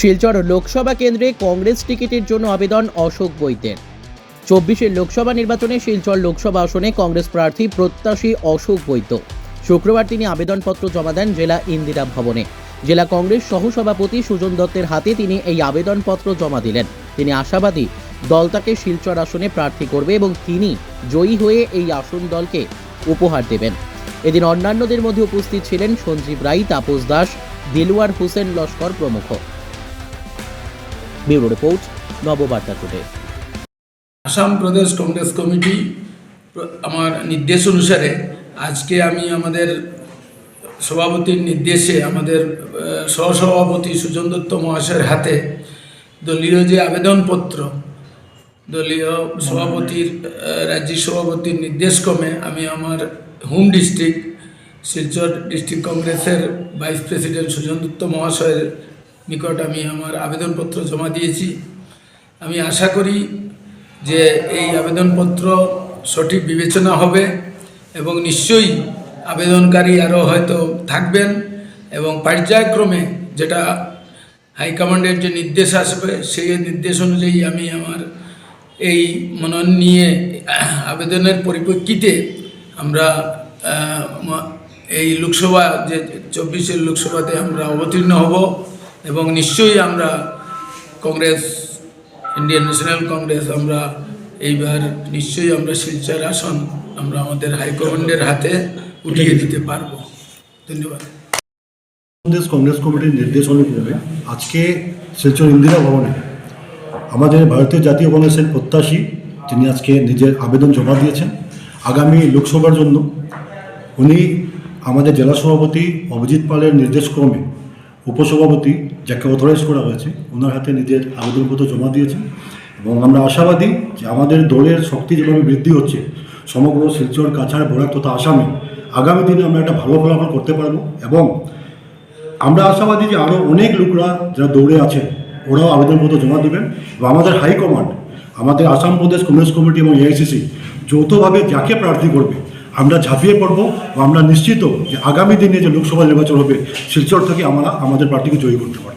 শিলচর লোকসভা কেন্দ্রে কংগ্রেস টিকিটের জন্য আবেদন অশোক বৈদ্যের। 24 লোকসভা নির্বাচনে শিলচর লোকসভা আসনে কংগ্রেস প্রার্থী প্রত্যাশী অশোক বৈদ্য শুক্রবার তিনি আবেদনপত্র জমা দেন জেলা ইন্দিরা ভবনে। জেলা কংগ্রেস সহসভাপতি সুজন দত্তের হাতে তিনি এই আবেদনপত্র জমা দিলেন। তিনি আশাবাদী দল তাকে শিলচর আসনে প্রার্থী করবে এবং তিনি জয়ী হয়ে এই আসন দলকে উপহার দেবেন। এদিন অন্যান্যদের মধ্যে উপস্থিত ছিলেন সঞ্জীব রায়, তাপস দাস, দিলওয়ার হোসেন লস্কর প্রমুখ। Bureau report, Nababarta today. Assam প্রদেশ কংগ্রেস কমিটি আমার নির্দেশ অনুসারে আজকে আমি আমাদের সভাপতির নির্দেশে আমাদের সহসভাপতি সুজন দত্ত মহাশয়ের হাতে দলীয় যে আবেদনপত্র দলীয় সভাপতির রাজ্য সভাপতির নির্দেশক্রমে আমি আমার হোম ডিস্ট্রিক্ট শিলচর ডিস্ট্রিক্ট কংগ্রেসের ভাইস প্রেসিডেন্ট সুজন দত্ত মহাশয়ের নিকট আমি আমার আবেদনপত্র জমা দিয়েছি। আমি আশা করি যে এই আবেদনপত্র সঠিক বিবেচনা হবে এবং নিশ্চয়ই আবেদনকারী আরও হয়তো থাকবেন এবং পর্যায়ক্রমে যেটা হাইকমান্ডের যে নির্দেশ আসবে সেই নির্দেশ অনুযায়ী আমি আমার এই মনন নিয়ে আবেদনের পরিপ্রেক্ষিতে আমরা এই লোকসভা যে 24 লোকসভাতে আমরা অবতীর্ণ হব এবং নিশ্চয়ই আমরা কংগ্রেস ইন্ডিয়ান ন্যাশনাল কংগ্রেস আমরা এইবার নিশ্চয়ই আমরা শিলচর আসন আমরা আমাদের হাইকমান্ডের হাতে উঠিয়ে দিতে পারবো। ধন্যবাদ। প্রদেশ কংগ্রেস কমিটির নির্দেশ অনুযায়ী আজকে শিলচর ইন্দিরা ভবনে আমাদের ভারতীয় জাতীয় কংগ্রেসের প্রত্যাশী তিনি আজকে নিজের আবেদন জমা দিয়েছেন আগামী লোকসভার জন্য। উনি আমাদের জেলা সভাপতি অভিজিৎ পালের নির্দেশক্রমে উপসভাপতি যাকে অথরাইজ করা হয়েছে ওনার হাতে নিজের আবেদনপত্র জমা দিয়েছেন এবং আমরা আশাবাদী যে আমাদের দলের শক্তি যেভাবে বৃদ্ধি হচ্ছে সমগ্র শিলচর, কাছাড়, বরাক তথা আসামে আগামী দিনে আমরা একটা ভালো ফলাফল করতে পারবো এবং আমরা আশাবাদী যে আরও অনেক লোকরা যারা দৌড়ে আছেন ওরাও আবেদনপত্র জমা দেবেন এবং আমাদের হাইকমান্ড আমাদের আসাম প্রদেশ কংগ্রেস কমিটি এবং এআইসিসি যৌথভাবে যাকে প্রার্থী করবে আমরা ঝাঁপিয়ে পড়বো এবং আমরা নিশ্চিত যে আগামী দিনে যে লোকসভা নির্বাচন হবে শিলচর থেকে আমরা আমাদের প্রার্থীকে জয়ী করতে পারবো।